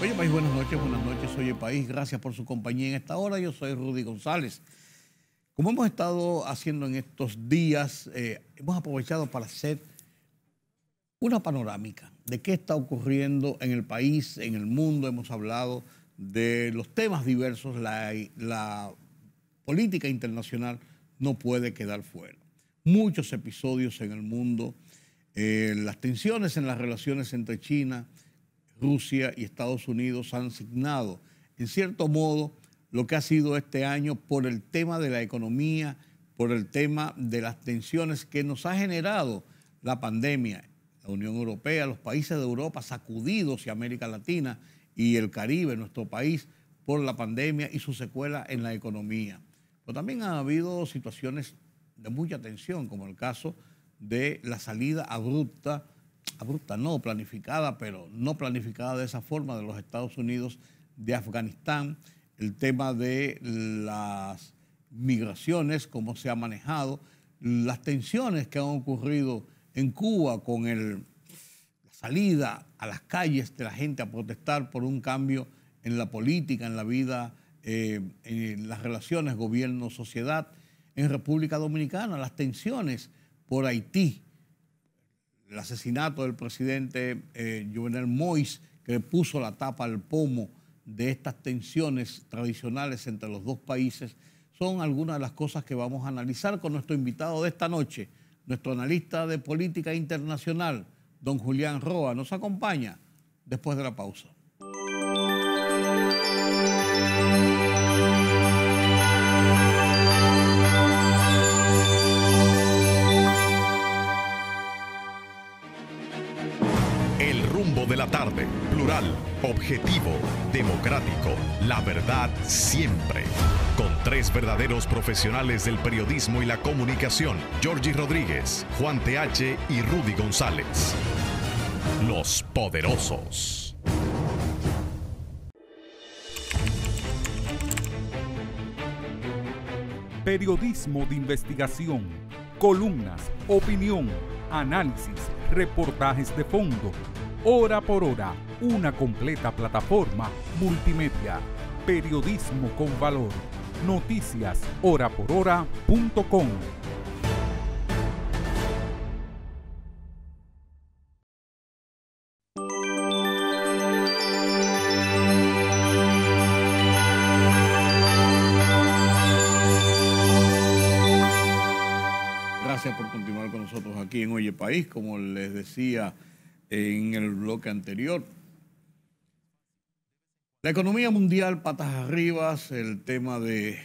Oye País, buenas noches. Oye País, gracias por su compañía en esta hora. Yo soy Rudy González. Como hemos estado haciendo en estos días, hemos aprovechado para hacer una panorámica de qué está ocurriendo en el país, en el mundo. Hemos hablado de los temas diversos. La política internacional no puede quedar fuera. Muchos episodios en el mundo, las tensiones en las relaciones entre China, Rusia y Estados Unidos han signado, en cierto modo, lo que ha sido este año por el tema de la economía, por el tema de las tensiones que nos ha generado la pandemia. La Unión Europea, los países de Europa sacudidos y América Latina y el Caribe, nuestro país, por la pandemia y su secuela en la economía. Pero también ha habido situaciones de mucha tensión, como el caso de la salida abrupta no, planificada, pero no planificada de esa forma de los Estados Unidos de Afganistán, el tema de las migraciones, cómo se ha manejado, las tensiones que han ocurrido en Cuba con la salida a las calles de la gente a protestar por un cambio en la política, en la vida, en las relaciones gobierno-sociedad, en República Dominicana, las tensiones por Haití, el asesinato del presidente Jovenel Moïse, que le puso la tapa al pomo de estas tensiones tradicionales entre los dos países, son algunas de las cosas que vamos a analizar con nuestro invitado de esta noche, nuestro analista de política internacional, don Julián Roa. Nos acompaña después de la pausa. De la tarde, plural, objetivo, democrático, la verdad siempre. Con tres verdaderos profesionales del periodismo y la comunicación, Georgie Rodríguez, Juan TH y Rudy González. Los poderosos. Periodismo de investigación, columnas, opinión, análisis, reportajes de fondo. Hora por hora, una completa plataforma multimedia. Periodismo con valor. Noticias horaporhora.com. Gracias por continuar con nosotros aquí en Oye País, como les decía en el bloque anterior. La economía mundial, patas arriba, el tema de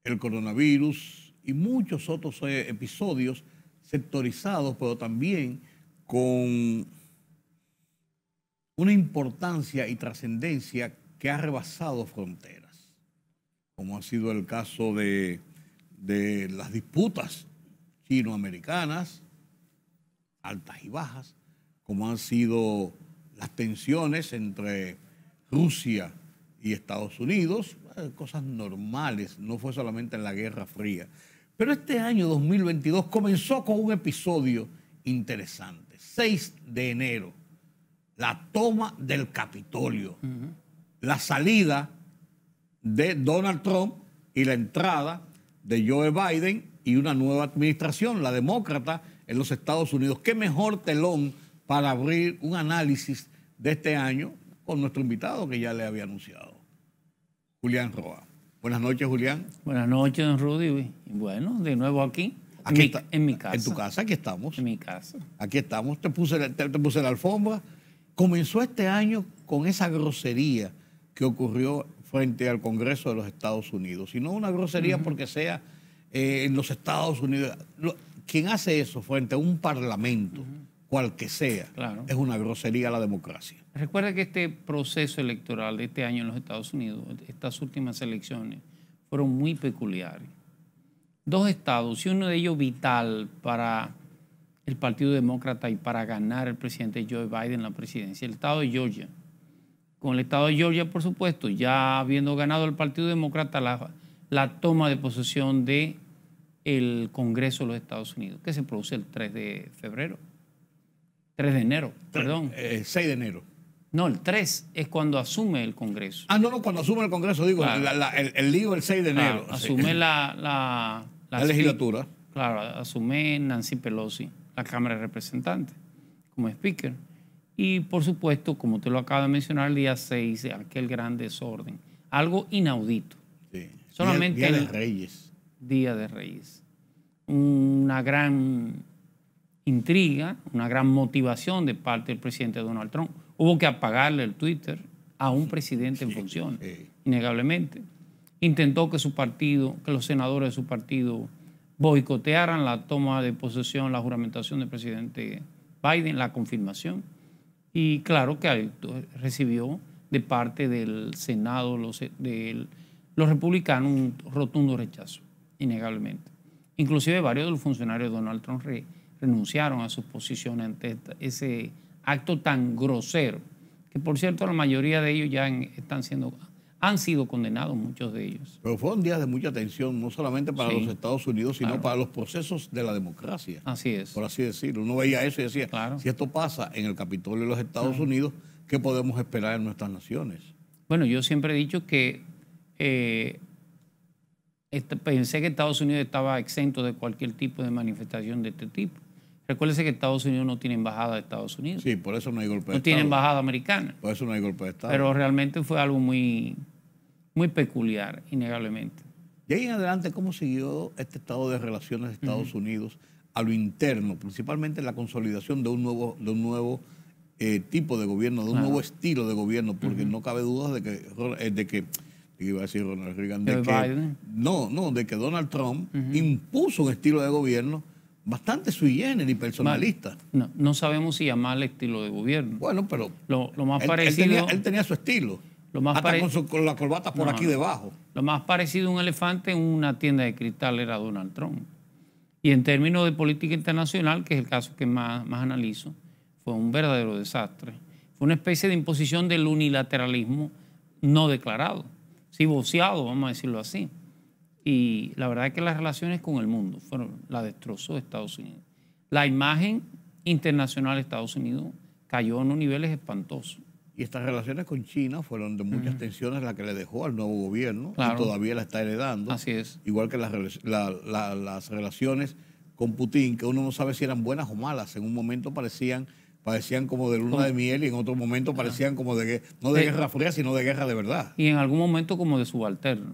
el coronavirus y muchos otros episodios sectorizados, pero también con una importancia y trascendencia que ha rebasado fronteras, como ha sido el caso de las disputas chino-americanas, altas y bajas, como han sido las tensiones entre Rusia y Estados Unidos, cosas normales, no fue solamente en la Guerra Fría. Pero este año 2022 comenzó con un episodio interesante. 6 de enero, la toma del Capitolio, la salida de Donald Trump y la entrada de Joe Biden y una nueva administración, la demócrata, en los Estados Unidos. ¿Qué mejor telón para abrir un análisis de este año con nuestro invitado que ya le había anunciado, Julián Roa? Buenas noches, Julián. Buenas noches, don Rudy. Bueno, de nuevo aquí en mi casa. En tu casa, aquí estamos. En mi casa. Aquí estamos, te puse la alfombra. Comenzó este año con esa grosería que ocurrió frente al Congreso de los Estados Unidos. Y no una grosería porque sea en los Estados Unidos. Quien hace eso frente a un parlamento, cual que sea, claro, es una grosería a la democracia. Recuerda que este proceso electoral de este año en los Estados Unidos, estas últimas elecciones, fueron muy peculiares. 2 estados, y uno de ellos vital para el Partido Demócrata y para ganar el presidente Joe Biden la presidencia, el estado de Georgia. Con el estado de Georgia, por supuesto, ya habiendo ganado el Partido Demócrata la toma de posesión de el Congreso de los Estados Unidos, que se produce el 3 de enero, perdón. 6 de enero. No, el 3 es cuando asume el Congreso. Ah, no, cuando asume el Congreso, digo, claro. el lío el 6 de enero. Claro, asume la legislatura. Claro, asume Nancy Pelosi, la Cámara de Representantes, como speaker. Y, por supuesto, como te lo acabo de mencionar, el día 6, aquel gran desorden. Algo inaudito. Sí. Solamente Día de Reyes. Día de Reyes. Una gran intriga, una gran motivación de parte del presidente Donald Trump. Hubo que apagarle el Twitter a un presidente en funciones, innegablemente. Intentó que su partido, que los senadores de su partido boicotearan la toma de posesión, la juramentación del presidente Biden, la confirmación. Y claro que recibió de parte del Senado, de los republicanos, un rotundo rechazo, innegablemente. Inclusive varios de los funcionarios de Donald Trump renunciaron a sus posiciones ante ese acto tan grosero, que por cierto la mayoría de ellos ya han sido condenados, muchos de ellos. Pero fueron días de mucha tensión, no solamente para los Estados Unidos, sino para los procesos de la democracia. Así es. Por así decirlo. Uno veía eso y decía, si esto pasa en el Capitolio de los Estados Unidos, ¿qué podemos esperar en nuestras naciones? Bueno, yo siempre he dicho que pensé que Estados Unidos estaba exento de cualquier tipo de manifestación de este tipo. Recuérdese que Estados Unidos no tiene embajada de Estados Unidos. Sí, por eso no hay golpe de Estado. No tiene embajada americana. Por eso no hay golpe de Estado. Pero realmente fue algo muy, muy peculiar, innegablemente. Y ahí en adelante, ¿cómo siguió este estado de relaciones de Estados Unidos a lo interno, principalmente la consolidación de un nuevo tipo de gobierno, de un nuevo estilo de gobierno? Porque no cabe duda de que iba a decir Ronald Reagan, de que Donald Trump impuso un estilo de gobierno bastante sui generis y personalista. No sabemos si llamarle estilo de gobierno. Bueno, pero lo más parecido... Él tenía su estilo. Hasta con la corbata por aquí debajo. Lo más parecido a un elefante en una tienda de cristal era Donald Trump. Y en términos de política internacional, que es el caso que más analizo, fue un verdadero desastre. Fue una especie de imposición del unilateralismo no declarado, sí voceado, vamos a decirlo así. Y la verdad es que las relaciones con el mundo la destrozó Estados Unidos. La imagen internacional de Estados Unidos cayó a unos niveles espantosos. Y estas relaciones con China fueron de muchas tensiones las que le dejó al nuevo gobierno, y todavía la está heredando. Así es. Igual que las relaciones con Putin, que uno no sabe si eran buenas o malas. En un momento parecían como de luna de miel y en otro momento parecían como no de guerra fría, sino de guerra de verdad. Y en algún momento como de subalterno.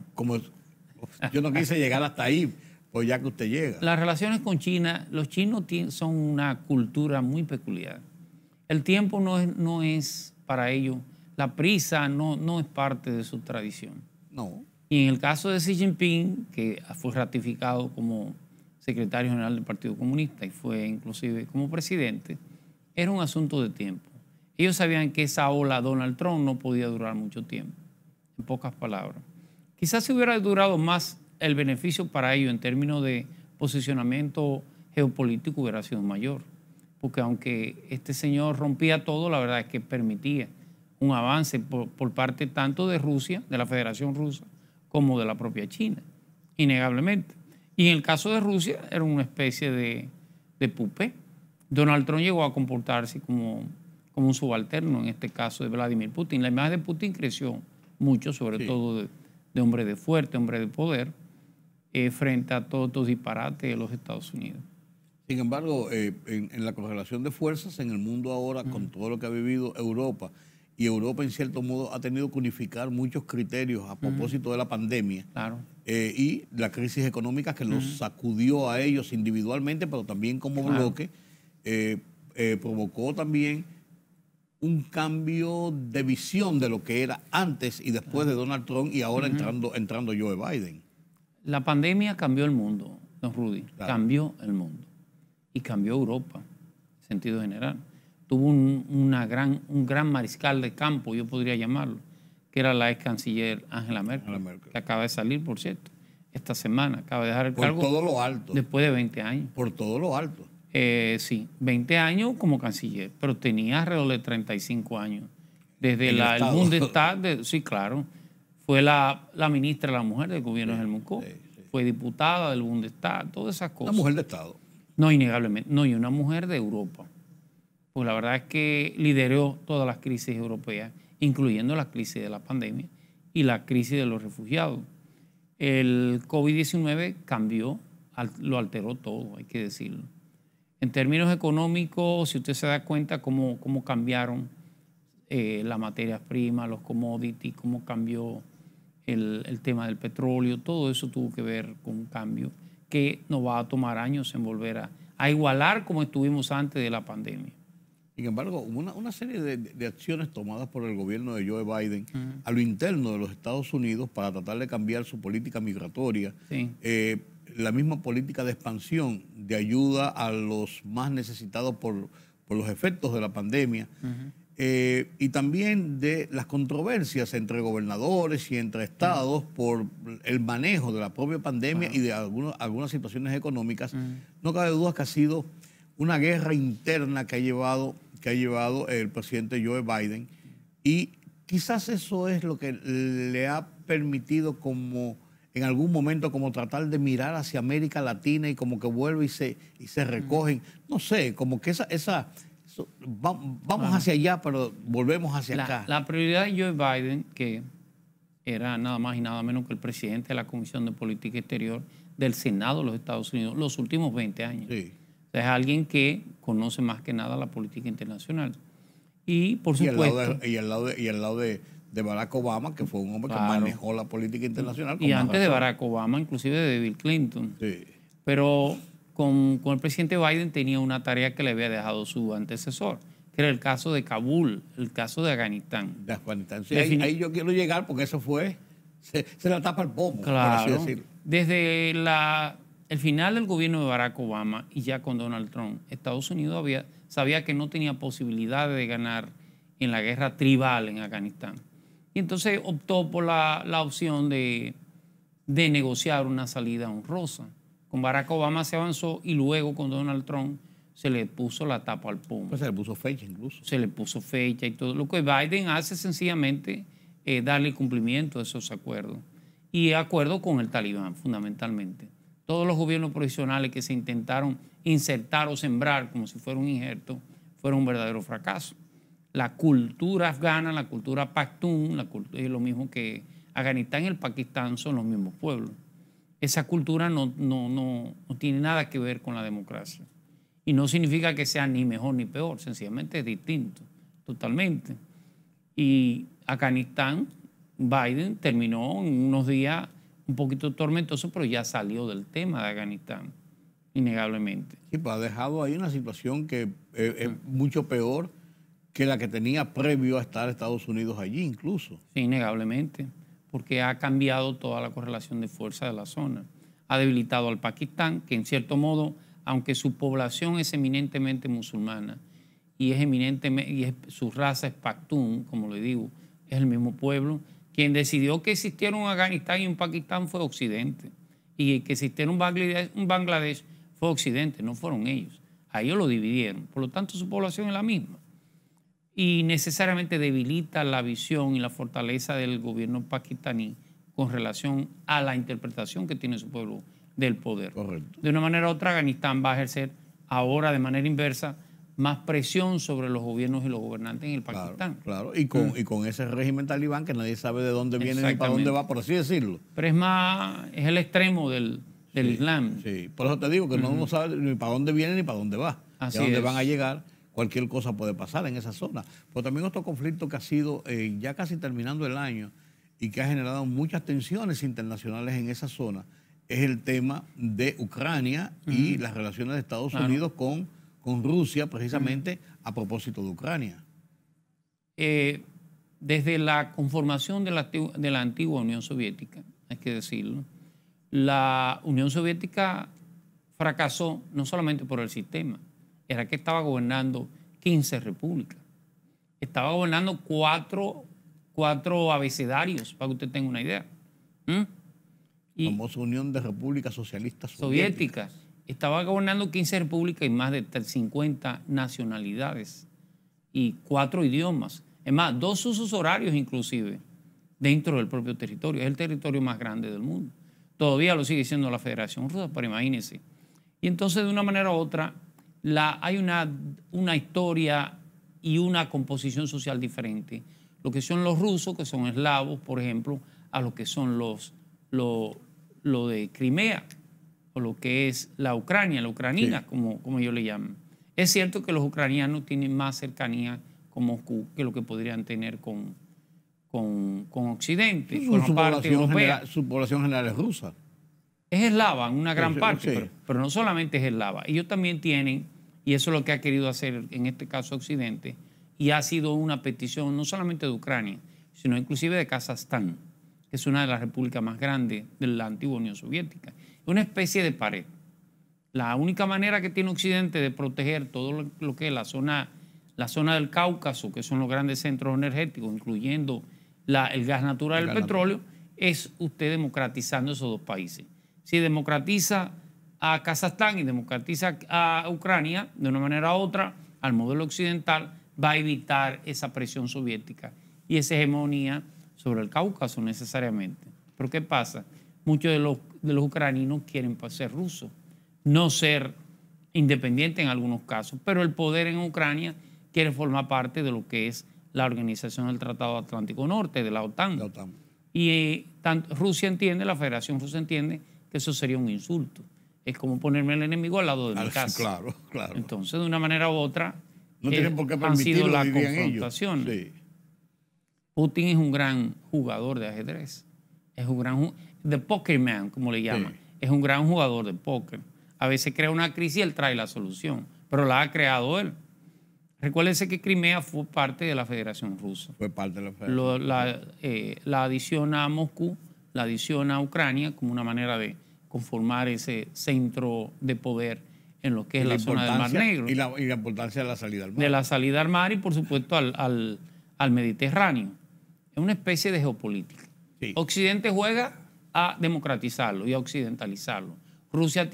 Yo no quise llegar hasta ahí, pues ya que usted llega. Las relaciones con China, los chinos son una cultura muy peculiar. El tiempo no es para ellos, la prisa no es parte de su tradición. No. Y en el caso de Xi Jinping, que fue ratificado como secretario general del Partido Comunista y fue inclusive como presidente, era un asunto de tiempo. Ellos sabían que esa ola Donald Trump no podía durar mucho tiempo, en pocas palabras. Quizás si hubiera durado más, el beneficio para ellos en términos de posicionamiento geopolítico hubiera sido mayor. Porque aunque este señor rompía todo, la verdad es que permitía un avance por parte tanto de Rusia, de la Federación Rusa, como de la propia China, innegablemente. Y en el caso de Rusia era una especie de pupé. Donald Trump llegó a comportarse como un subalterno, en este caso de Vladimir Putin. La imagen de Putin creció mucho, sobre todo de hombre de fuerte, hombre de poder, frente a todos estos disparates de los Estados Unidos. Sin embargo, en la correlación de fuerzas en el mundo ahora, con todo lo que ha vivido Europa, y Europa en cierto modo ha tenido que unificar muchos criterios a propósito de la pandemia y la crisis económica que los sacudió a ellos individualmente, pero también como bloque, provocó también un cambio de visión de lo que era antes y después de Donald Trump y ahora entrando Joe Biden. La pandemia cambió el mundo, don Rudy, cambió el mundo. Y cambió Europa, en sentido general. Tuvo un gran mariscal de campo, yo podría llamarlo, que era la ex canciller Angela Merkel, que acaba de salir, por cierto, esta semana. Acaba de dejar el cargo. Por todo lo alto. Después de 20 años. Por todo lo alto. Sí, 20 años como canciller, pero tenía alrededor de 35 años. Desde el Bundestag, sí, claro. Fue la ministra de la mujer del gobierno de Helmut Kohl. Fue diputada del Bundestag, todas esas cosas. Una mujer de Estado. No, innegablemente. No, y una mujer de Europa. Pues la verdad es que lideró todas las crisis europeas, incluyendo la crisis de la pandemia y la crisis de los refugiados. El COVID-19 cambió, lo alteró todo, hay que decirlo. En términos económicos, si usted se da cuenta cómo cambiaron las materias primas, los commodities, cómo cambió el tema del petróleo, todo eso tuvo que ver con un cambio que nos va a tomar años en volver a igualar como estuvimos antes de la pandemia. Sin embargo, una serie de acciones tomadas por el gobierno de Joe Biden a lo interno de los Estados Unidos para tratar de cambiar su política migratoria, Sí. La misma política de expansión, de ayuda a los más necesitados por los efectos de la pandemia, y también de las controversias entre gobernadores y entre estados por el manejo de la propia pandemia y de algunas situaciones económicas. No cabe duda que ha sido una guerra interna que ha llevado el presidente Joe Biden, y quizás eso es lo que le ha permitido como en algún momento como tratar de mirar hacia América Latina y como que vuelve y se recogen, no sé, como que vamos hacia allá, pero volvemos hacia acá. La prioridad de Joe Biden, que era nada más y nada menos que el presidente de la Comisión de Política Exterior del Senado de los Estados Unidos los últimos 20 años. Sí. O sea, es alguien que conoce más que nada la política internacional. Y, por supuesto... Y al lado de Barack Obama, que fue un hombre que manejó la política internacional. Y antes de Barack Obama, inclusive de Bill Clinton. Sí. Pero con el presidente Biden tenía una tarea que le había dejado su antecesor, que era el caso de Kabul, el caso de Afganistán. De Afganistán. Sí, ahí yo quiero llegar porque eso fue... Se la tapa el pomo, claro, por así decirlo. Desde el final del gobierno de Barack Obama y ya con Donald Trump, Estados Unidos sabía que no tenía posibilidad de ganar en la guerra tribal en Afganistán. Y entonces optó por la opción de negociar una salida honrosa. Con Barack Obama se avanzó y luego con Donald Trump se le puso la tapa al pomo. Pues se le puso fecha incluso. Se le puso fecha y todo. Lo que Biden hace sencillamente darle cumplimiento a esos acuerdos. Y acuerdo con el Talibán, fundamentalmente. Todos los gobiernos provisionales que se intentaron insertar o sembrar como si fuera un injerto fueron un verdadero fracaso. La cultura afgana, la cultura pastún, es lo mismo que Afganistán y el Pakistán son los mismos pueblos. Esa cultura no tiene nada que ver con la democracia. Y no significa que sea ni mejor ni peor, sencillamente es distinto, totalmente. Y Afganistán, Biden terminó en unos días un poquito tormentoso, pero ya salió del tema de Afganistán, innegablemente. Sí, pues ha dejado ahí una situación que es mucho peor que la que tenía previo a estar Estados Unidos allí incluso. Sí, innegablemente, porque ha cambiado toda la correlación de fuerza de la zona. Ha debilitado al Pakistán, que en cierto modo, aunque su población es eminentemente musulmana y su raza es pastún, como le digo, es el mismo pueblo, quien decidió que existiera un Afganistán y un Pakistán fue Occidente, y que existiera un Bangladesh fue Occidente, no fueron ellos. A ellos lo dividieron, por lo tanto su población es la misma. Y necesariamente debilita la visión y la fortaleza del gobierno pakistaní con relación a la interpretación que tiene su pueblo del poder. Correcto. De una manera u otra, Afganistán va a ejercer ahora de manera inversa más presión sobre los gobiernos y los gobernantes en el Pakistán. Claro. Y con ese régimen talibán que nadie sabe de dónde viene ni para dónde va, por así decirlo. Pero es el extremo del Islam. Sí, por eso te digo que no sabe ni para dónde viene ni para dónde va. Así de dónde es. van a llegar, cualquier cosa puede pasar en esa zona. Pero también otro conflicto que ha sido ya casi terminando el año y que ha generado muchas tensiones internacionales en esa zona es el tema de Ucrania y las relaciones de Estados Unidos con Rusia, precisamente a propósito de Ucrania. Desde la conformación de la antigua Unión Soviética, hay que decirlo, la Unión Soviética fracasó no solamente por el sistema, era que estaba gobernando 15 repúblicas. Estaba gobernando cuatro abecedarios, para que usted tenga una idea. La famosa Unión de Repúblicas Socialistas Soviéticas. Estaba gobernando 15 repúblicas y más de 50 nacionalidades y 4 idiomas. Es más, 2 usos horarios inclusive dentro del propio territorio. Es el territorio más grande del mundo. Todavía lo sigue siendo la Federación Rusa, pero imagínense. Y entonces, de una manera u otra, hay una historia y una composición social diferente. Lo que son los rusos, que son eslavos, por ejemplo, a lo que son lo de Crimea, o lo que es la Ucrania, la ucranina, sí, como ellos le llaman. Es cierto que los ucranianos tienen más cercanía con Moscú que lo que podrían tener con Occidente, con la parte europea. Su población general es rusa. Es eslava en una gran parte, sí, pero no solamente es eslava. Ellos también tienen, y eso es lo que ha querido hacer en este caso Occidente, y ha sido una petición no solamente de Ucrania, sino inclusive de Kazajstán, que es una de las repúblicas más grandes de la antigua Unión Soviética. Es una especie de pared. La única manera que tiene Occidente de proteger todo lo que es la zona del Cáucaso, que son los grandes centros energéticos, incluyendo el gas natural y el petróleo, es usted democratizando esos dos países. Si democratiza a Kazajstán y democratiza a Ucrania de una manera u otra al modelo occidental, va a evitar esa presión soviética y esa hegemonía sobre el Cáucaso necesariamente. Pero ¿qué pasa? Muchos de los ucranianos quieren ser rusos, no ser independientes en algunos casos, pero el poder en Ucrania quiere formar parte de lo que es la Organización del Tratado Atlántico Norte, de la OTAN. Y Rusia entiende, la Federación Rusa entiende que eso sería un insulto. Es como ponerme el enemigo al lado de mi casa. Claro, claro. Entonces, de una manera u otra, no tienen por qué han sido las confrontaciones. Sí. Putin es un gran jugador de ajedrez. Es un gran de poker man, como le llaman. Sí. Es un gran jugador de póker. A veces crea una crisis y él trae la solución, pero la ha creado él. Recuérdense que Crimea fue parte de la Federación Rusa. Fue parte de la Federación. La adición a Moscú, la adición a Ucrania como una manera de conformar ese centro de poder en lo que es la zona del Mar Negro. Y la importancia de la salida al mar. De la salida al mar y, por supuesto, al Mediterráneo. Es una especie de geopolítica. Sí. Occidente juega a democratizarlo y a occidentalizarlo. Rusia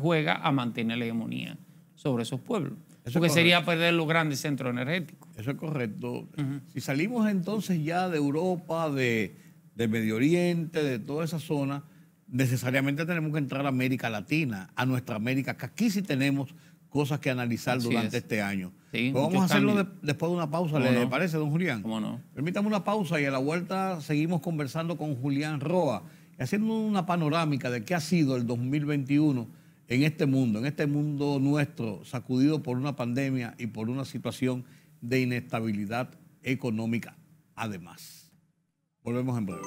juega a mantener la hegemonía sobre esos pueblos. Porque sería perder los grandes centros energéticos. Eso es correcto. Si salimos entonces ya de Europa, de Medio Oriente, de toda esa zona, necesariamente tenemos que entrar a América Latina, a nuestra América, que aquí sí tenemos cosas que analizar durante este año. Sí, pues vamos a hacerlo después de una pausa, ¿le parece, don Julián? ¿Cómo no? Permítame una pausa y a la vuelta seguimos conversando con Julián Roa, haciendo una panorámica de qué ha sido el 2021 en este mundo nuestro, sacudido por una pandemia y por una situación de inestabilidad económica además. Volvemos en breve.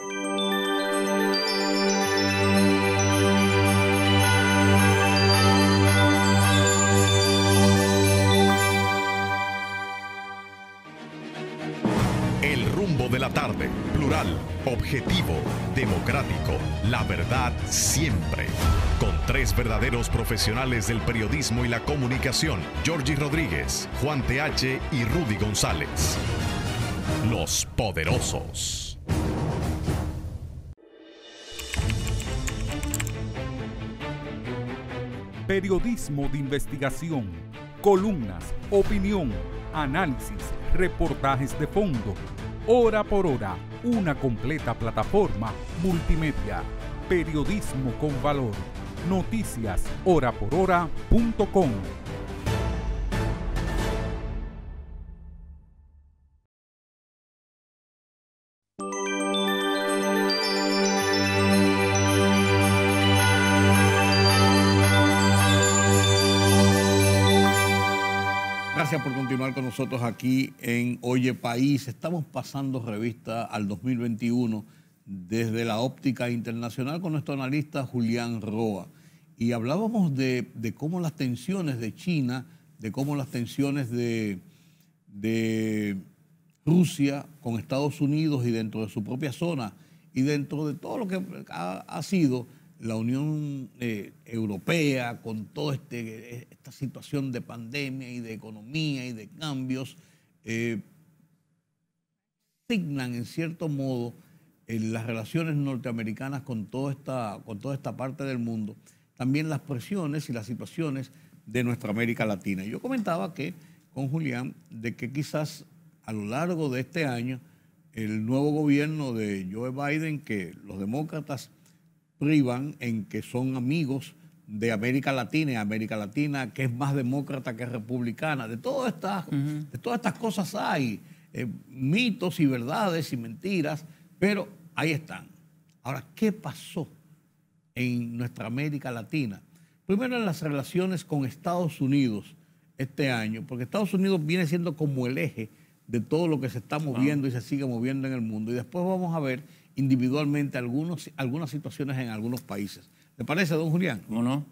El rumbo de la tarde, plural, objetivo, democrático, la verdad siempre. Con tres verdaderos profesionales del periodismo y la comunicación, Georgie Rodríguez, Juan TH y Rudy González. Los Poderosos. Periodismo de investigación, columnas, opinión, análisis, reportajes de fondo. Hora por hora, una completa plataforma multimedia. Periodismo con valor. Noticias horaporhora.com. Gracias por continuar con nosotros aquí en Oye País. Estamos pasando revista al 2021 desde la óptica internacional con nuestro analista Julián Roa. Y hablábamos de cómo las tensiones de China, de cómo las tensiones de Rusia con Estados Unidos y dentro de su propia zona y dentro de todo lo que ha sido la Unión Europea con toda esta situación de pandemia y de economía y de cambios, signan en cierto modo las relaciones norteamericanas con toda esta parte del mundo, también las presiones y las situaciones de nuestra América Latina. Y yo comentaba con Julián de que quizás a lo largo de este año el nuevo gobierno de Joe Biden, que los demócratas privan en que son amigos de América Latina, que es más demócrata que republicana. De todas estas cosas hay mitos y verdades y mentiras, pero ahí están. Ahora, ¿qué pasó en nuestra América Latina? Primero, en las relaciones con Estados Unidos este año, porque Estados Unidos viene siendo como el eje de todo lo que se está moviendo y se sigue moviendo en el mundo. Y después vamos a ver individualmente algunas situaciones en algunos países. ¿Le parece, don Julián? ¿Cómo no?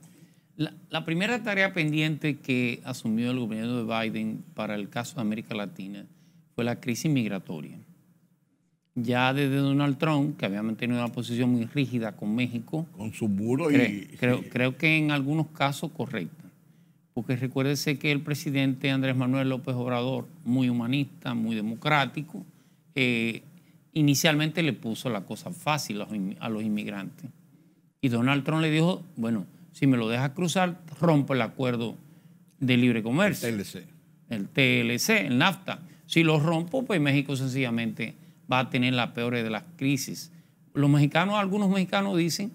La primera tarea pendiente que asumió el gobierno de Biden para el caso de América Latina fue la crisis migratoria. Ya desde Donald Trump, que había mantenido una posición muy rígida con México, con su muro creo que en algunos casos correcta. Porque recuérdese que el presidente Andrés Manuel López Obrador, muy humanista, muy democrático, inicialmente le puso la cosa fácil a los inmigrantes. Y Donald Trump le dijo, bueno, si me lo dejas cruzar, rompo el acuerdo de libre comercio. El TLC, el NAFTA. Si lo rompo, pues México sencillamente va a tener la peor de las crisis. Algunos mexicanos dicen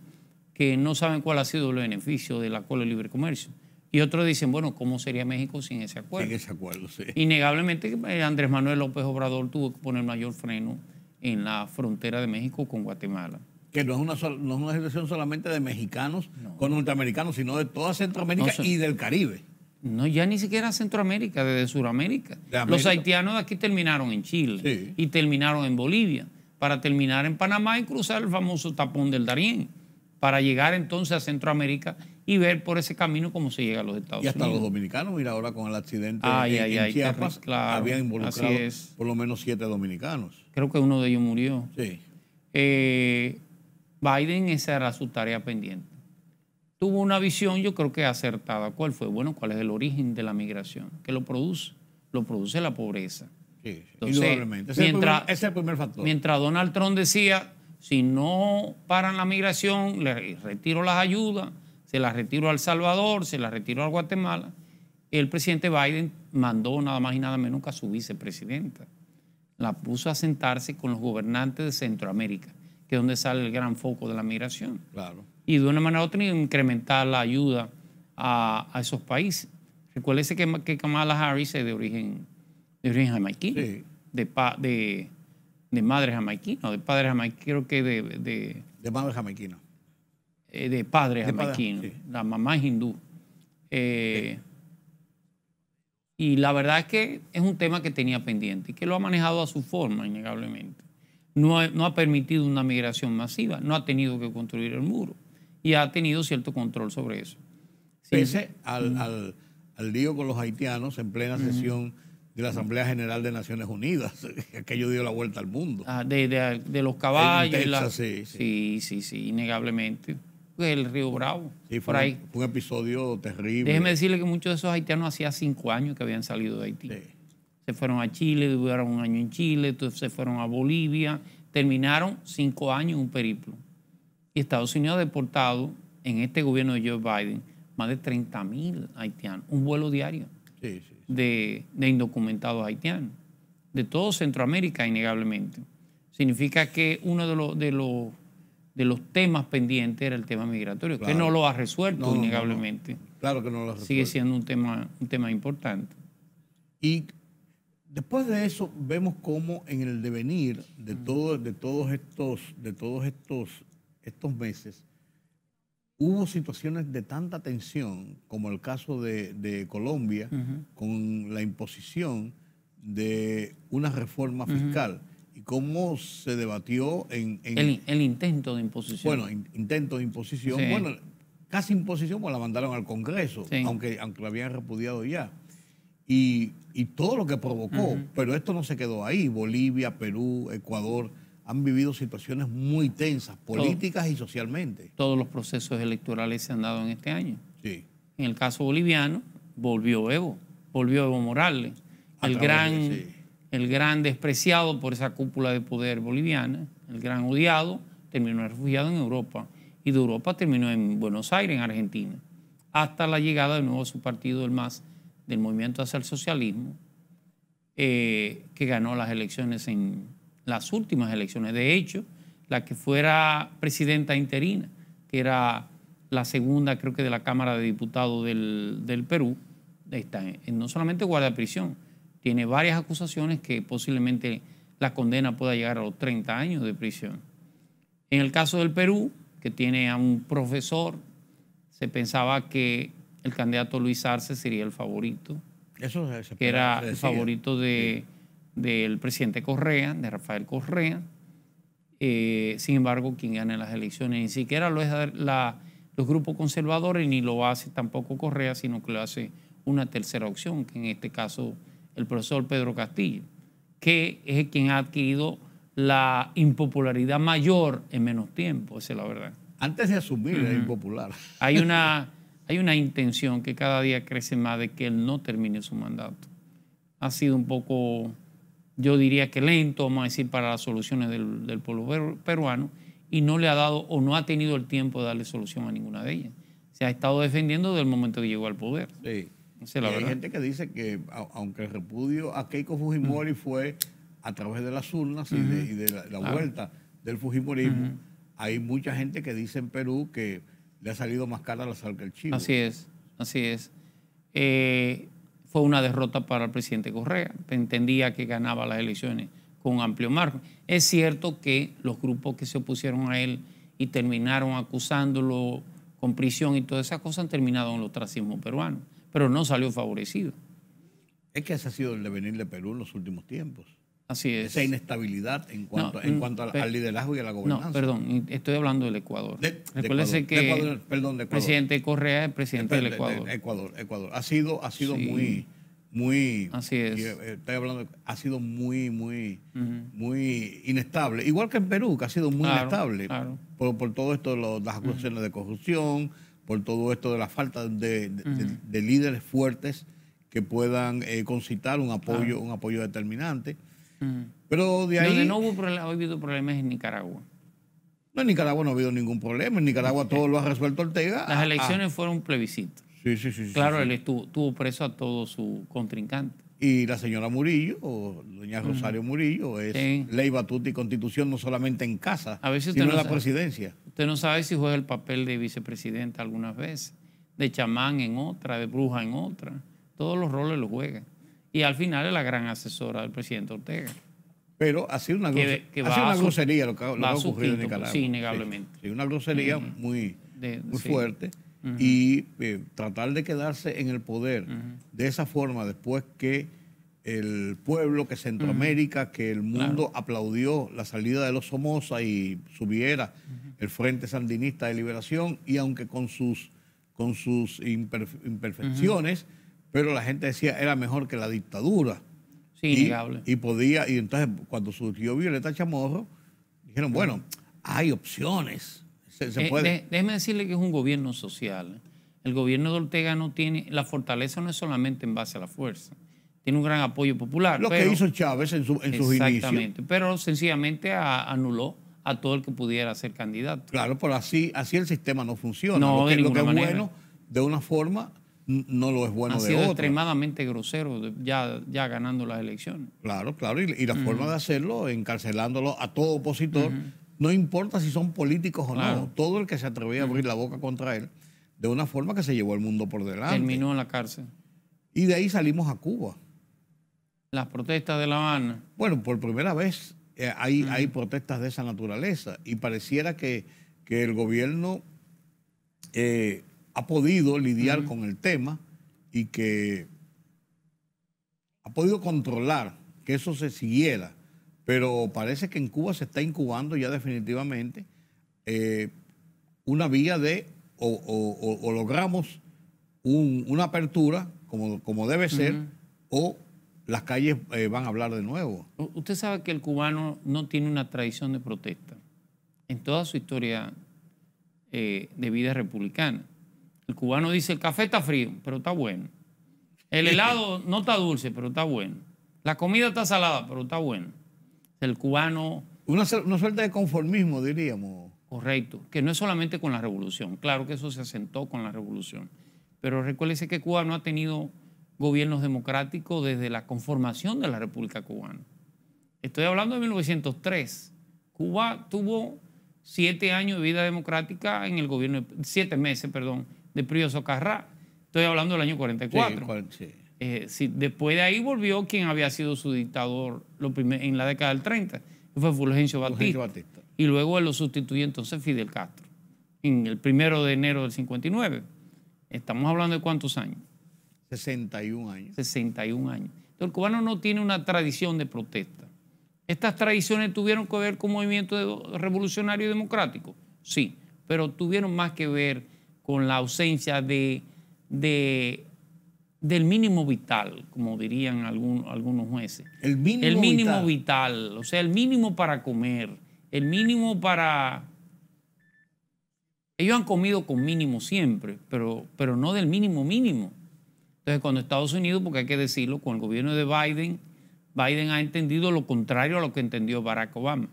que no saben cuál ha sido el beneficio del acuerdo de libre comercio. Y otros dicen, bueno, ¿cómo sería México sin ese acuerdo? Sin ese acuerdo, sí. Innegablemente Andrés Manuel López Obrador tuvo que poner mayor freno en la frontera de México con Guatemala. Que no es una situación solamente de mexicanos con norteamericanos, sino de toda Centroamérica y del Caribe. No, ya ni siquiera Centroamérica, desde Sudamérica. Los haitianos de aquí terminaron en Chile y terminaron en Bolivia, para terminar en Panamá y cruzar el famoso tapón del Darién, para llegar entonces a Centroamérica y ver por ese camino cómo se llega a los Estados Unidos. Y hasta los dominicanos, mira, ahora con el accidente en Chiapas, habían involucrado por lo menos 7 dominicanos. Creo que uno de ellos murió. Sí. Biden, esa era su tarea pendiente. Tuvo una visión, yo creo que acertada. ¿Cuál fue? Bueno, ¿cuál es el origen de la migración? ¿Qué lo produce? Lo produce la pobreza. Sí, entonces, indudablemente. Ese es el primer factor. Mientras Donald Trump decía, si no paran la migración, le retiro las ayudas, se las retiro a El Salvador, se las retiro a Guatemala, el presidente Biden mandó nada más y nada menos que a su vicepresidenta. La puso a sentarse con los gobernantes de Centroamérica, que es donde sale el gran foco de la migración. Claro. Y de una manera u otra incrementar la ayuda a esos países. Recuérdese que Kamala Harris es de origen jamaiquino, de madre jamaiquina, de padre jamaiquino, creo que de madre jamaiquina. De padre jamaiquino, la mamá es hindú. Y la verdad es que es un tema que tenía pendiente y que lo ha manejado a su forma, innegablemente. No ha permitido una migración masiva, no ha tenido que construir el muro y ha tenido cierto control sobre eso. Pese al lío con los haitianos en plena sesión de la Asamblea General de Naciones Unidas, aquello dio la vuelta al mundo. De los caballos. Texas, sí, innegablemente. El Río Bravo. Sí, por ahí. Fue un episodio terrible. Déjeme decirle que muchos de esos haitianos hacía 5 años que habían salido de Haití. Sí. Se fueron a Chile, duraron 1 año en Chile, entonces se fueron a Bolivia, terminaron 5 años en un periplo. Y Estados Unidos ha deportado en este gobierno de Joe Biden más de 30,000 haitianos, un vuelo diario de indocumentados haitianos, de todo Centroamérica, innegablemente. Significa que uno de los temas pendientes era el tema migratorio, que no lo ha resuelto, innegablemente. No. Claro que no lo ha resuelto. Sigue siendo un tema importante. Y después de eso vemos cómo en el devenir de todos estos meses hubo situaciones de tanta tensión, como el caso de Colombia, con la imposición de una reforma fiscal. Y cómo se debatió el intento de imposición. Bueno, intento de imposición. Sí. Bueno, casi imposición, pues la mandaron al Congreso, aunque lo habían repudiado ya. Y todo lo que provocó, pero esto no se quedó ahí. Bolivia, Perú, Ecuador han vivido situaciones muy tensas, políticas y socialmente. Todos los procesos electorales se han dado en este año. Sí. En el caso boliviano, volvió Evo Morales, el gran despreciado por esa cúpula de poder boliviana, el gran odiado, terminó refugiado en Europa. Y de Europa terminó en Buenos Aires, en Argentina, hasta la llegada de nuevo a su partido, el MAS, del Movimiento hacia el Socialismo, que ganó las elecciones las últimas elecciones. De hecho, la que fuera presidenta interina, que era la segunda, creo que de la Cámara de Diputados del Perú, está no solamente guardia de prisión, tiene varias acusaciones que posiblemente la condena pueda llegar a los 30 años de prisión. En el caso del Perú, que tiene a un profesor, se pensaba que el candidato Luis Arce sería el favorito, Eso que era el favorito del presidente Correa, de Rafael Correa. Sin embargo, quien gana las elecciones ni siquiera lo es los grupos conservadores, ni lo hace tampoco Correa, sino que lo hace una tercera opción, que en este caso el profesor Pedro Castillo, que es quien ha adquirido la impopularidad mayor en menos tiempo, esa es la verdad. Antes de asumir era impopular. Hay una intención que cada día crece más de que él no termine su mandato. Ha sido un poco, yo diría que lento, vamos a decir, para las soluciones del pueblo peruano, y no le ha dado o no ha tenido el tiempo de darle solución a ninguna de ellas. Se ha estado defendiendo desde el momento que llegó al poder. Sí. Esa es la verdad. Hay gente que dice que aunque el repudio a Keiko Fujimori fue a través de las urnas y de la vuelta del fujimorismo, hay mucha gente que dice en Perú que le ha salido más cara la sal que el chivo. Así es, así es. Fue una derrota para el presidente Correa. Entendía que ganaba las elecciones con un amplio margen. Es cierto que los grupos que se opusieron a él y terminaron acusándolo con prisión y todas esas cosas han terminado en el ostracismo peruano, pero no salió favorecido. Es que ese ha sido el devenir de Perú en los últimos tiempos. Así es. Esa inestabilidad en cuanto al liderazgo y a la gobernanza. No, perdón, estoy hablando del Ecuador. Recuérdese que el presidente Correa es el presidente del Ecuador. Ecuador. Ha sido sí. muy así es. Estoy hablando, ha sido muy inestable. Igual que en Perú, que ha sido muy inestable. Claro. Por todo esto, las acusaciones de corrupción, por todo esto de la falta de líderes fuertes que puedan concitar un apoyo determinante. Pero de ahí... Donde no ha habido problemas en Nicaragua. No, en Nicaragua no ha habido ningún problema. En Nicaragua todo lo ha resuelto Ortega. Las elecciones fueron un plebiscito. Sí. Claro, él tuvo preso a todo su contrincante. Y la señora Murillo, o doña Rosario Murillo, es ley, batuta y constitución no solamente en casa, sino en la presidencia. Usted no sabe si juega el papel de vicepresidenta algunas veces, de chamán en otra, de bruja en otra. Todos los roles los juega. Y al final es la gran asesora del presidente Ortega. Pero ha sido una grosería lo que ha ocurrido en Nicaragua. Sí, innegablemente. Sí, una grosería muy fuerte. Y tratar de quedarse en el poder de esa forma después que el pueblo, que Centroamérica, que el mundo aplaudió la salida de los Somoza y subiera el Frente Sandinista de Liberación, y aunque con sus imperfecciones, pero la gente decía era mejor que la dictadura. Sí, innegable. Y entonces cuando surgió Violeta Chamorro, dijeron, bueno, hay opciones. Se puede. Déjeme decirle que es un gobierno social. El gobierno de Ortega no tiene, la fortaleza no es solamente en base a la fuerza, tiene un gran apoyo popular. Lo que hizo Chávez en sus inicios. Exactamente, pero sencillamente anuló a todo el que pudiera ser candidato. Claro, pero así el sistema no funciona. No, lo que es manera. Bueno de una forma, no lo es bueno de otra. Ha sido extremadamente grosero ya ganando las elecciones. Claro, y la forma de hacerlo, encarcelándolo a todo opositor, no importa si son políticos o no, todo el que se atrevía a abrir la boca contra él, de una forma que se llevó el mundo por delante. Terminó en la cárcel. Y de ahí salimos a Cuba. Las protestas de La Habana. Bueno, por primera vez hay protestas de esa naturaleza, y pareciera que el gobierno ha podido lidiar con el tema y que ha podido controlar que eso se siguiera. Pero parece que en Cuba se está incubando ya definitivamente una vía de o logramos una apertura como debe ser, o las calles van a hablar de nuevo. Usted sabe que el cubano no tiene una tradición de protesta en toda su historia de vida republicana. El cubano dice, el café está frío, pero está bueno. El helado no está dulce, pero está bueno. La comida está salada, pero está bueno. El cubano... Una suerte de conformismo, diríamos. Correcto, que no es solamente con la revolución. Claro que eso se asentó con la revolución. Pero recuérdese que Cuba no ha tenido gobiernos democráticos desde la conformación de la República Cubana. Estoy hablando de 1903. Cuba tuvo 7 años de vida democrática en el gobierno, 7 meses, perdón, de Pío Socarrá. Estoy hablando del año 44. Sí. Sí, después de ahí volvió quien había sido su dictador en la década del 30, que fue Fulgencio Batista. Y luego él lo sustituyó entonces Fidel Castro, en el 1 de enero del 59. Estamos hablando de ¿cuántos años? 61 años. 61 años. Entonces, el cubano no tiene una tradición de protesta. ¿Estas tradiciones tuvieron que ver con movimiento revolucionario y democrático? Sí, pero tuvieron más que ver con la ausencia del mínimo vital, como dirían algunos jueces. El mínimo vital, o sea, el mínimo para comer, el mínimo para... Ellos han comido con mínimo siempre, pero no del mínimo. Entonces, cuando Estados Unidos, porque hay que decirlo, con el gobierno de Biden ha entendido lo contrario a lo que entendió Barack Obama.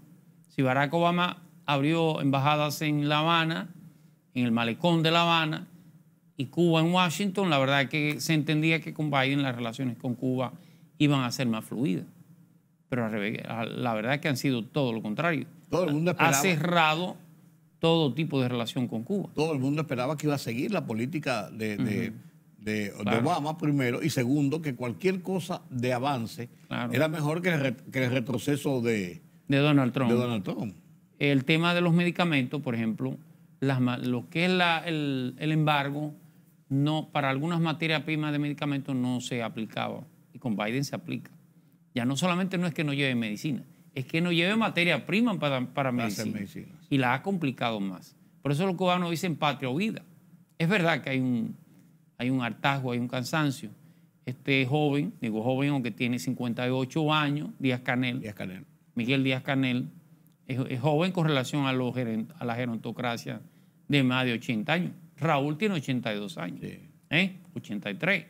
Si Barack Obama abrió embajadas en La Habana, en el malecón de La Habana, y Cuba en Washington, la verdad es que se entendía que con Biden las relaciones con Cuba iban a ser más fluidas. Pero la verdad es que han sido todo lo contrario. Todo el mundo esperaba. Ha cerrado todo tipo de relación con Cuba. Todo el mundo esperaba que iba a seguir la política de Obama, primero, y segundo, que cualquier cosa de avance era mejor que el retroceso de Donald Trump. Trump. El tema de los medicamentos, por ejemplo, lo que es el embargo, para algunas materias primas de medicamentos no se aplicaba, y con Biden se aplica. Ya no solamente no es que no lleve medicina, es que no lleve materia prima para medicina. Y la ha complicado más. Por eso los cubanos dicen patria o vida. Es verdad que hay un hartazgo, hay un cansancio. Este joven, digo joven aunque tiene 58 años, Miguel Díaz-Canel, es joven con relación a la gerontocracia de más de 80 años. Raúl tiene 82 años, 83.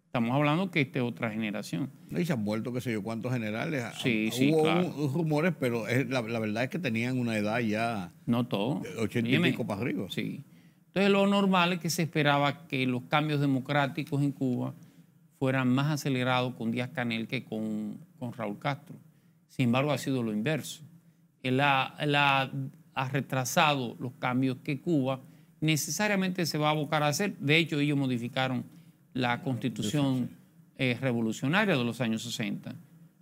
Estamos hablando que esta es otra generación. Y se han vuelto, qué sé yo, cuántos generales. Sí, Hubo claro. rumores, pero la verdad es que tenían una edad ya... No todo. 80 y pico para arriba. Sí. Entonces, lo normal es que se esperaba que los cambios democráticos en Cuba fueran más acelerados con Díaz-Canel que con Raúl Castro. Sin embargo, ha sido lo inverso. Él ha retrasado los cambios que Cuba necesariamente se va a abocar a hacer. De hecho, ellos modificaron la Constitución revolucionaria de los años 60.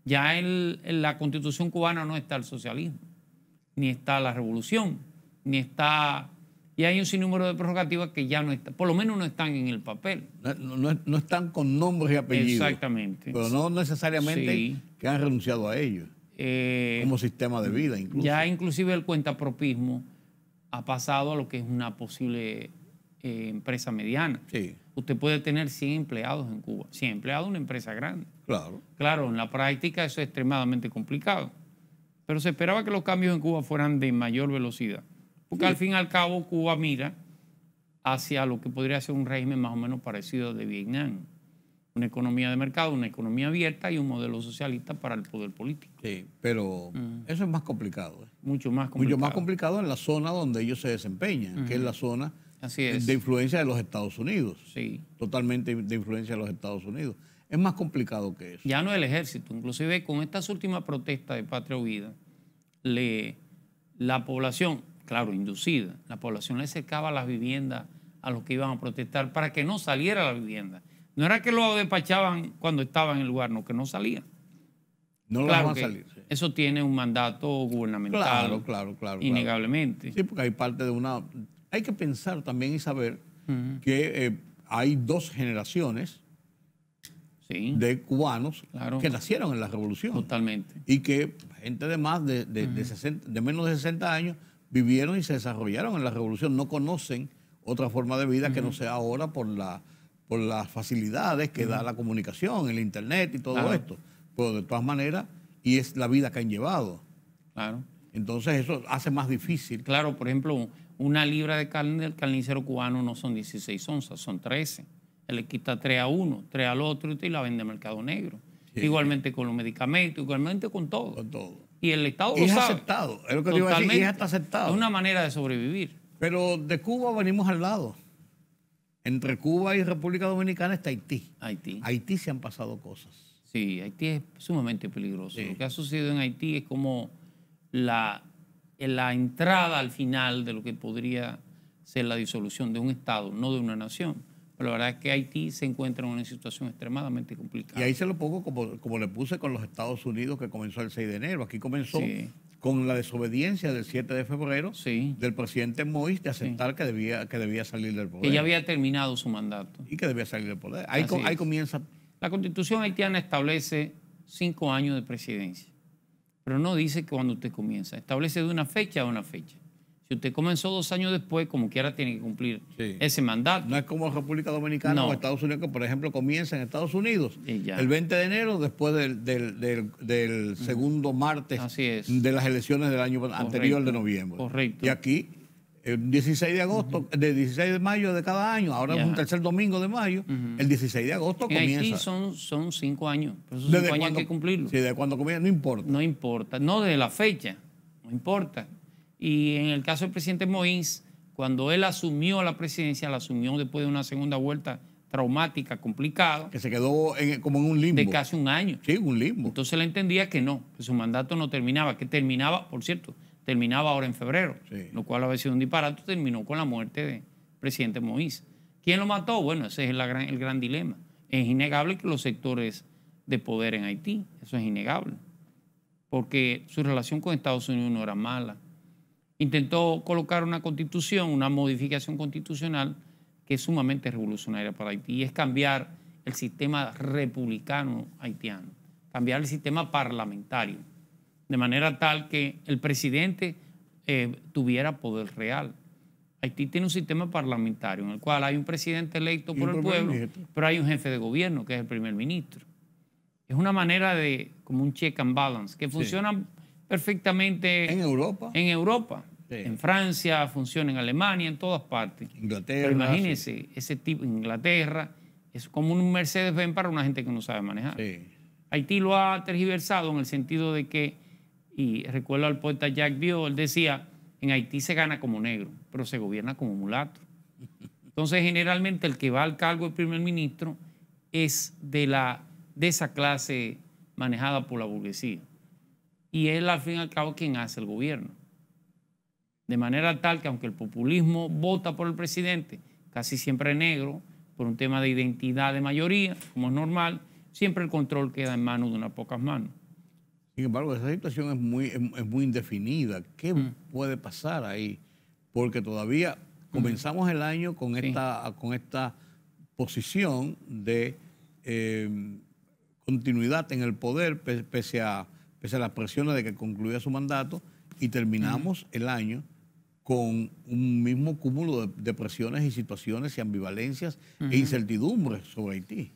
Ya en la Constitución cubana no está el socialismo, ni está la revolución, ni está... Y hay un sinnúmero de prerrogativas que ya no están, por lo menos no están en el papel. No están con nombres y apellidos. Exactamente. Pero no necesariamente que han renunciado a ellos. Como sistema de vida, incluso. Ya inclusive el cuentapropismo ha pasado a lo que es una posible empresa mediana. Sí. Usted puede tener 100 empleados en Cuba. 100 empleados es una empresa grande. Claro. Claro, en la práctica eso es extremadamente complicado. Pero se esperaba que los cambios en Cuba fueran de mayor velocidad. Porque al fin y al cabo Cuba mira hacia lo que podría ser un régimen más o menos parecido al de Vietnam. Una economía de mercado, una economía abierta y un modelo socialista para el poder político. Sí, pero eso es más complicado. Mucho más complicado. Mucho más complicado en la zona donde ellos se desempeñan, que es la zona de influencia de los Estados Unidos. Sí. Totalmente de influencia de los Estados Unidos. Es más complicado que eso. Ya no el ejército. Inclusive con estas últimas protestas de Patria Vida, la población, claro, inducida, la población le acercaba las viviendas a los que iban a protestar para que no saliera la vivienda. No era que lo despachaban cuando estaban en el lugar, no, que no salían. No lo van a salir. Sí. Eso tiene un mandato gubernamental. Claro. Innegablemente. Sí, porque hay parte de una... Hay que pensar también y saber que hay dos generaciones de cubanos que nacieron en la revolución. Totalmente. Y que gente de más de menos de 60 años vivieron y se desarrollaron en la revolución. No conocen otra forma de vida que no sea ahora por las facilidades que da la comunicación, el internet y todo esto. Pero de todas maneras, y es la vida que han llevado. Claro. Entonces eso hace más difícil. Claro, por ejemplo, una libra de carne del carnicero cubano no son 16 onzas, son 13. Él le quita 3 a uno, 3 al otro y la vende en mercado negro. Sí. Igualmente con los medicamentos, igualmente con todo. Con todo. Y el Estado lo sabe. Es aceptado. Es lo que te iba a decir, es hasta aceptado. Es una manera de sobrevivir. Pero de Cuba venimos al lado. Entre Cuba y República Dominicana está Haití. Haití se han pasado cosas. Sí, Haití es sumamente peligroso. Sí. Lo que ha sucedido en Haití es como la la entrada al final de lo que podría ser la disolución de un Estado, no de una nación. Pero la verdad es que Haití se encuentra en una situación extremadamente complicada. Y ahí se lo pongo como le puse con los Estados Unidos, que comenzó el 6 de enero. Aquí comenzó con la desobediencia del 7 de febrero del presidente Moïse de aceptar que debía salir del poder. Que ya había terminado su mandato. Y que debía salir del poder. Ahí comienza. La Constitución haitiana establece 5 años de presidencia, pero no dice que cuando usted comienza. Establece de una fecha a una fecha. Si usted comenzó 2 años después, como quiera tiene que cumplir ese mandato. No es como República Dominicana o Estados Unidos, que por ejemplo comienza en Estados Unidos el 20 de enero después del segundo martes de las elecciones del año anterior de noviembre. Correcto. Y aquí, el 16 de agosto, el 16 de mayo de cada año, ahora es un tercer domingo de mayo, el 16 de agosto comienza. Aquí son 5 años, pero esos 5 años hay que cumplirlo. Sí, de cuando comienza, no importa. No importa, no de la fecha, no importa. Y en el caso del presidente Moïse, cuando él asumió la presidencia, la asumió después de una segunda vuelta traumática, complicada. Que se quedó como en un limbo. De casi un año. Sí, un limbo. Entonces él entendía que no, que su mandato no terminaba, que terminaba, por cierto, terminaba ahora en febrero, lo cual había sido un disparate, terminó con la muerte del presidente Moïse. ¿Quién lo mató? Bueno, ese es el gran dilema. Es innegable que los sectores de poder en Haití, eso es innegable, porque su relación con Estados Unidos no era mala. Intentó colocar una constitución, una modificación constitucional que es sumamente revolucionaria para Haití, y es cambiar el sistema republicano haitiano, cambiar el sistema parlamentario, de manera tal que el presidente tuviera poder real. Haití tiene un sistema parlamentario en el cual hay un presidente electo por el pueblo, pero hay un jefe de gobierno que es el primer ministro. Es una manera de, como un check and balance, que funciona perfectamente en Europa. En Francia, funciona en Alemania, en todas partes. Inglaterra. Pero imagínense, ese tipo, en Inglaterra, es como un Mercedes-Benz para una gente que no sabe manejar. Haití lo ha tergiversado en el sentido de que, y recuerdo al poeta Jacques Vieux, él decía, en Haití se gana como negro, pero se gobierna como mulato. Entonces, generalmente, el que va al cargo de primer ministro es de esa clase manejada por la burguesía. Y él, al fin y al cabo, quien hace el gobierno. De manera tal que, aunque el populismo vota por el presidente, casi siempre negro, por un tema de identidad de mayoría, como es normal, siempre el control queda en manos de unas pocas manos. Sin embargo, esa situación es muy indefinida. ¿Qué puede pasar ahí? Porque todavía comenzamos el año con esta posición de continuidad en el poder, pese a las presiones de que concluya su mandato, y terminamos el año con un mismo cúmulo de presiones y situaciones y ambivalencias e incertidumbres sobre Haití.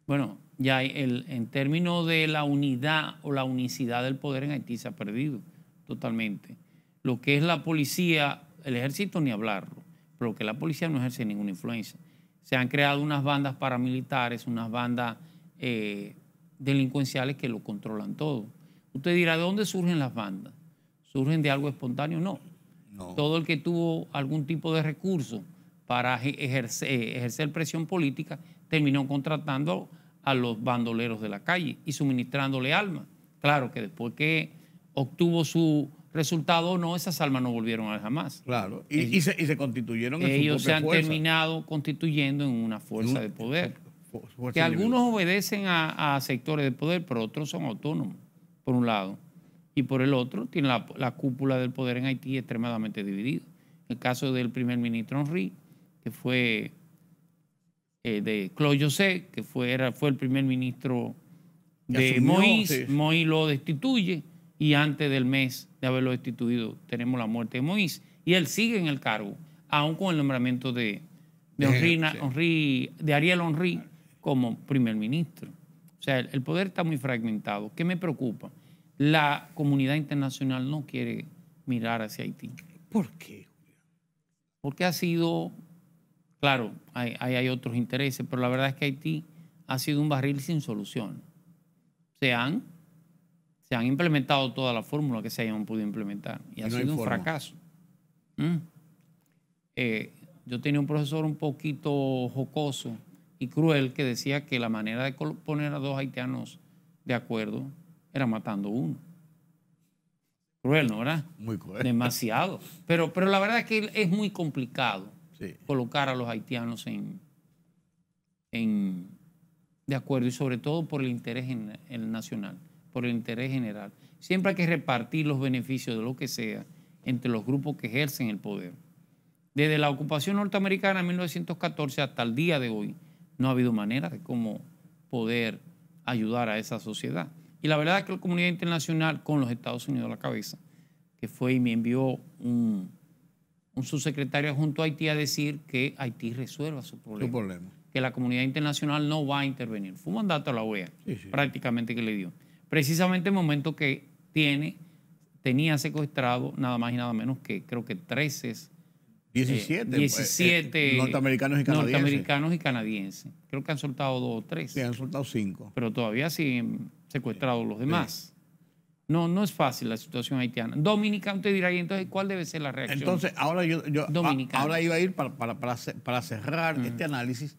Bueno, ya en términos de la unidad o la unicidad del poder en Haití se ha perdido totalmente. Lo que es la policía, el ejército ni hablarlo, pero que la policía no ejerce ninguna influencia. Se han creado unas bandas paramilitares, unas bandas delincuenciales que lo controlan todo. Usted dirá, ¿de dónde surgen las bandas? ¿Surgen de algo espontáneo? No. Todo el que tuvo algún tipo de recurso para ejercer presión política terminó contratando a los bandoleros de la calle y suministrándole armas. Claro que después que obtuvo su resultado o no, esas armas no volvieron a jamás. Claro, y se constituyeron en su ellos se han fuerza. Terminado constituyendo en una fuerza de poder. Que algunos obedecen a sectores de poder, pero otros son autónomos, por un lado. Y por el otro, tiene la cúpula del poder en Haití extremadamente dividido. El caso del primer ministro Henry, que fue de Claude José, que fue el primer ministro de Moïse. Moïse lo destituye y antes del mes de haberlo destituido tenemos la muerte de Moïse. Y él sigue en el cargo, aún con el nombramiento de Ariel Henry como primer ministro. O sea, el poder está muy fragmentado. ¿Qué me preocupa? La comunidad internacional no quiere mirar hacia Haití. ¿Por qué? Porque ha sido, claro, hay otros intereses, pero la verdad es que Haití ha sido un barril sin solución. Se han implementado todas las fórmulas que se hayan podido implementar y ha sido un fracaso. Yo tenía un profesor un poquito jocoso y cruel que decía que la manera de poner a dos haitianos de acuerdo era matando uno. Cruel, ¿no, verdad? Muy cruel. Demasiado. Pero la verdad es que es muy complicado Sí. colocar a los haitianos de acuerdo, y sobre todo por el interés nacional, por el interés general. Siempre hay que repartir los beneficios de lo que sea entre los grupos que ejercen el poder. Desde la ocupación norteamericana en 1914 hasta el día de hoy, no ha habido manera de cómo poder ayudar a esa sociedad. Y la verdad es que la comunidad internacional, con los Estados Unidos a la cabeza, que fue y me envió un subsecretario adjunto a Haití a decir que Haití resuelva su problema. Que la comunidad internacional no va a intervenir. Fue un mandato a la OEA, prácticamente, que le dio. Precisamente en el momento que tenía secuestrado nada más y nada menos que, creo que 17 norteamericanos y canadienses. Creo que han soltado 2 o 3. Sí, han soltado 5. Pero todavía siguen secuestrados los demás. No es fácil la situación haitiana. Dominicana, usted dirá, y entonces, ¿cuál debe ser la reacción? Entonces, ahora ahora iba a ir para cerrar este análisis,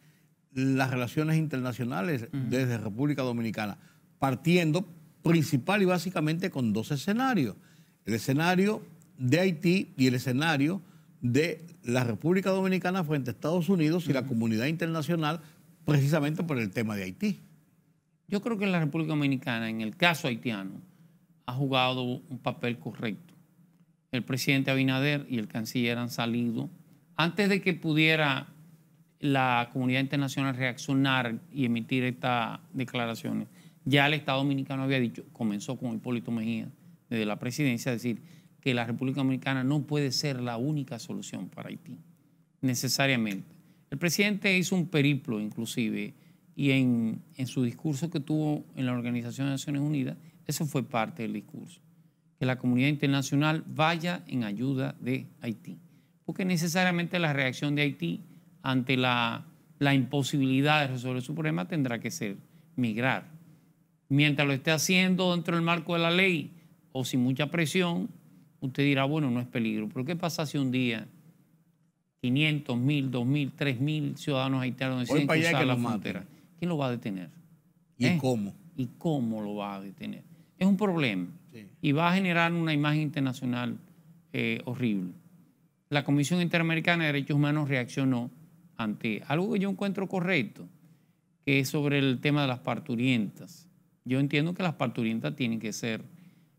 las relaciones internacionales desde República Dominicana, partiendo principal y básicamente con 2 escenarios. El escenario de Haití y el escenario de la República Dominicana frente a Estados Unidos y la comunidad internacional, precisamente por el tema de Haití. Yo creo que la República Dominicana, en el caso haitiano, ha jugado un papel correcto. El presidente Abinader y el canciller han salido, antes de que pudiera la comunidad internacional reaccionar y emitir estas declaraciones, ya el Estado Dominicano había dicho, comenzó con Hipólito Mejía, desde la presidencia, a decir que la República Dominicana no puede ser la única solución para Haití, necesariamente. El presidente hizo un periplo, inclusive, y en su discurso que tuvo en la Organización de Naciones Unidas, eso fue parte del discurso, que la comunidad internacional vaya en ayuda de Haití, porque necesariamente la reacción de Haití ante la imposibilidad de resolver su problema tendrá que ser migrar. Mientras lo esté haciendo dentro del marco de la ley o sin mucha presión, usted dirá, bueno, no es peligro. Pero ¿qué pasa si un día 500, 1000, 2000, 3000 ciudadanos haitianos deciden cruzar la frontera? ¿Quién lo va a detener? ¿Y cómo? ¿Y cómo lo va a detener? Es un problema y va a generar una imagen internacional horrible. La Comisión Interamericana de Derechos Humanos reaccionó ante algo que yo encuentro correcto, que es sobre el tema de las parturientas. Yo entiendo que las parturientas tienen que ser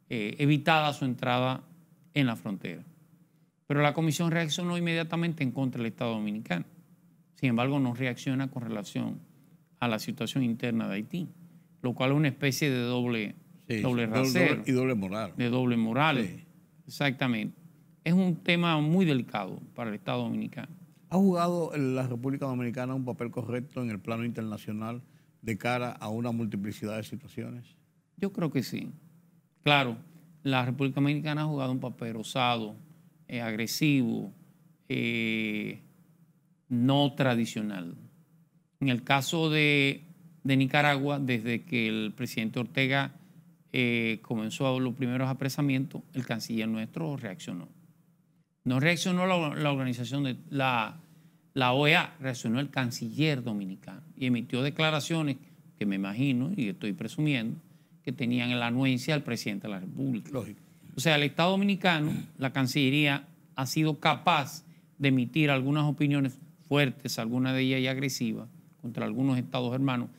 evitada su entrada en la frontera. Pero la Comisión reaccionó inmediatamente en contra del Estado Dominicano. Sin embargo, no reacciona con relación a la situación interna de Haití, lo cual es una especie de doble rasero. Y doble moral. De doble moral. Sí. Exactamente. Es un tema muy delicado para el Estado Dominicano. ¿Ha jugado la República Dominicana un papel correcto en el plano internacional de cara a una multiplicidad de situaciones? Yo creo que sí. Claro, la República Dominicana ha jugado un papel osado, agresivo, no tradicional. En el caso de Nicaragua, desde que el presidente Ortega comenzó los primeros apresamientos, el canciller nuestro reaccionó. No reaccionó la organización de la OEA, reaccionó el canciller dominicano y emitió declaraciones que me imagino, y estoy presumiendo, que tenían la anuencia del presidente de la República. Lógico. O sea, el Estado Dominicano, la Cancillería, ha sido capaz de emitir algunas opiniones fuertes, algunas de ellas y agresivas, contra algunos estados hermanos,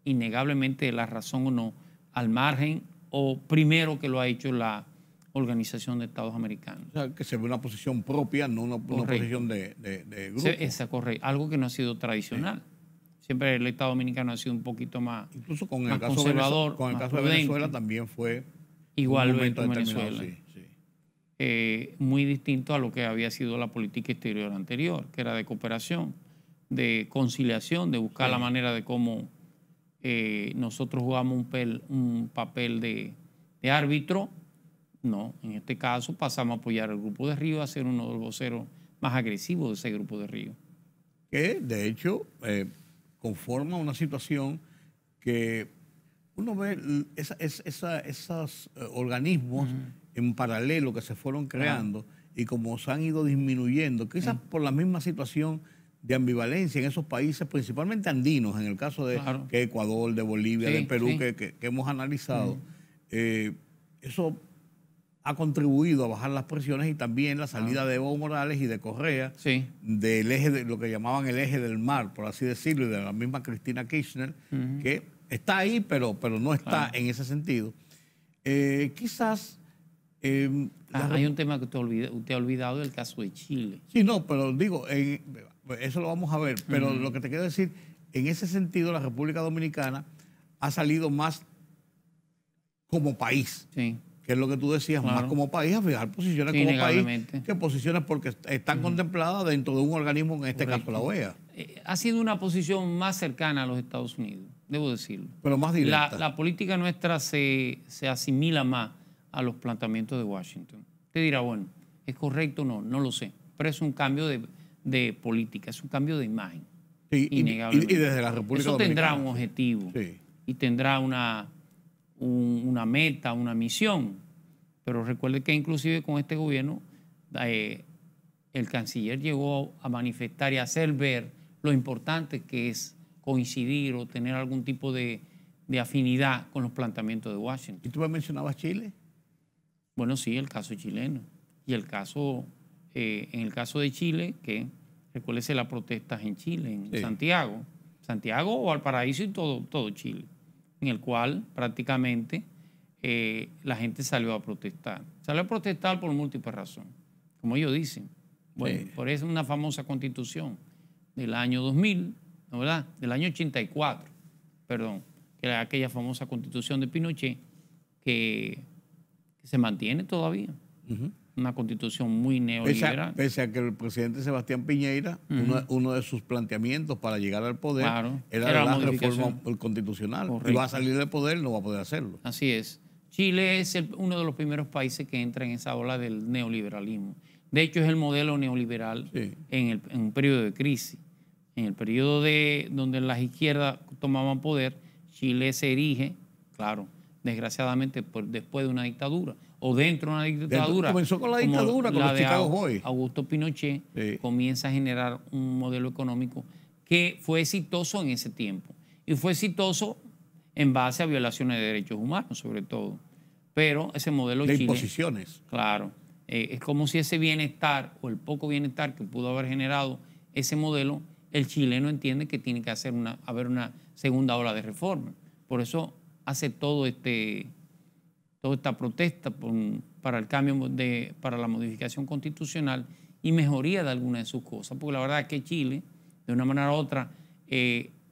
innegablemente de la razón o no, al margen o primero que lo ha hecho la Organización de Estados Americanos. O sea, que se ve una posición propia, no una posición de grupo. Esa, correcto. Algo que no ha sido tradicional. Siempre el Estado Dominicano ha sido un poquito más incluso con más el caso conservador, con el caso de Venezuela también fue igualmente en Venezuela. Sí. Muy distinto a lo que había sido la política exterior anterior, que era de cooperación, de conciliación, de buscar la manera de cómo nosotros jugamos un papel de árbitro. No, en este caso pasamos a apoyar al Grupo de Río, a ser uno de los voceros más agresivos de ese Grupo de Río. Que, de hecho, conforma una situación que uno ve esos organismos en paralelo que se fueron creando y como se han ido disminuyendo, quizás por la misma situación de ambivalencia en esos países, principalmente andinos, en el caso de que Ecuador, de Bolivia, de Perú, que hemos analizado. Eso ha contribuido a bajar las presiones y también la salida de Evo Morales y de Correa Sí. del eje de lo que llamaban el eje del mar, por así decirlo, y de la misma Cristina Kirchner, que está ahí, pero no está en ese sentido. Quizás... hay un tema que usted ha olvidado, el caso de Chile. Sí, no, pero digo, eso lo vamos a ver, pero lo que te quiero decir, en ese sentido la República Dominicana ha salido más como país. Sí. Que es lo que tú decías, más como país, a fijar posiciones como país que posiciones porque están contempladas dentro de un organismo, en este caso la OEA. Ha sido una posición más cercana a los Estados Unidos, debo decirlo. Pero más directa. La política nuestra se asimila más a los planteamientos de Washington. Usted dirá, bueno, ¿es correcto o no? No lo sé. Pero es un cambio de política, es un cambio de imagen. Sí, innegablemente. Y desde la República Eso Dominicana. tendrá un objetivo Sí. y tendrá una meta, una misión. Pero recuerde que inclusive con este gobierno el canciller llegó a manifestar y a hacer ver lo importante que es coincidir o tener algún tipo de afinidad con los planteamientos de Washington. ¿Y tú me mencionabas Chile? Bueno, sí, el caso chileno. Y el caso, en el caso de Chile, que recuérdese las protestas en Chile, en Santiago o Valparaíso y todo Chile, en el cual prácticamente la gente salió a protestar. Salió a protestar por múltiples razones, como ellos dicen. Bueno, por eso una famosa constitución del año 2000, ¿no, verdad? Del año 84, perdón, que era aquella famosa constitución de Pinochet que se mantiene todavía. Una constitución muy neoliberal. Pese a que el presidente Sebastián Piñera, uno de sus planteamientos para llegar al poder era la reforma constitucional. Correcto. Y va a salir del poder, no va a poder hacerlo. Así es. Chile es uno de los primeros países que entra en esa ola del neoliberalismo. De hecho, es el modelo neoliberal en un periodo de crisis. En el periodo donde las izquierdas tomaban poder, Chile se erige, claro, desgraciadamente después de una dictadura o dentro de una dictadura. Comenzó con la dictadura, con los Chicago Boys. Augusto Pinochet comienza a generar un modelo económico que fue exitoso en ese tiempo. Y fue exitoso en base a violaciones de derechos humanos, sobre todo. Pero ese modelo de Chile... imposiciones. Claro. Es como si ese bienestar o el poco bienestar que pudo haber generado ese modelo, el chileno entiende que tiene que haber una segunda ola de reforma. Por eso hace toda esta protesta para el cambio para la modificación constitucional y mejoría de algunas de sus cosas, porque la verdad es que Chile, de una manera u otra,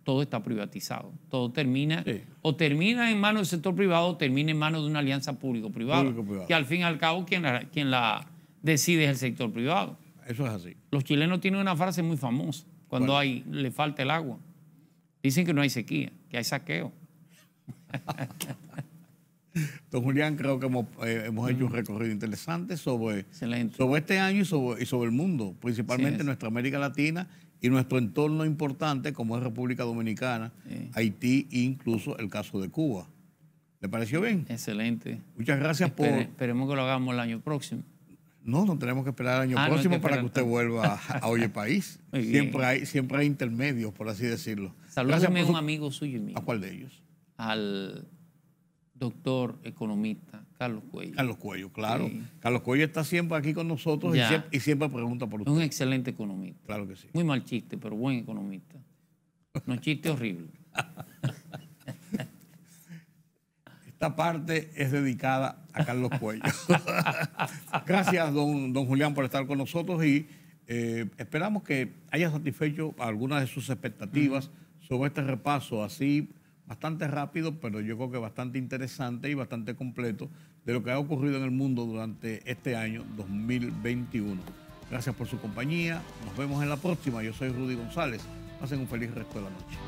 todo está privatizado. Todo termina, o termina en manos del sector privado o termina en manos de una alianza público-privada, que al fin y al cabo quien la decide es el sector privado. Eso es así. Los chilenos tienen una frase muy famosa cuando le falta el agua. Dicen que no hay sequía, que hay saqueo. Don Julián, creo que hemos hecho un recorrido interesante sobre este año y sobre el mundo, principalmente nuestra América Latina y nuestro entorno importante como es República Dominicana, Haití e incluso el caso de Cuba. ¿Le pareció bien? Excelente. Muchas gracias por... Esperemos que lo hagamos el año próximo. No tenemos que esperar el año próximo para que usted vuelva a Oye País. Siempre hay intermedios, por así decirlo. Salúdeme a un amigo suyo y mío. ¿A cuál de ellos? Al doctor economista Carlos Cuello. Carlos Cuello, claro. Sí. Carlos Cuello está siempre aquí con nosotros y siempre pregunta por usted. Es un excelente economista. Claro que sí. Muy mal chiste, pero buen economista. No chiste horrible. Esta parte es dedicada a Carlos Cuello. Gracias, don Julián, por estar con nosotros y esperamos que haya satisfecho algunas de sus expectativas sobre este repaso así bastante rápido, pero yo creo que bastante interesante y bastante completo de lo que ha ocurrido en el mundo durante este año 2021. Gracias por su compañía. Nos vemos en la próxima. Yo soy Rudy González. Pasen un feliz resto de la noche.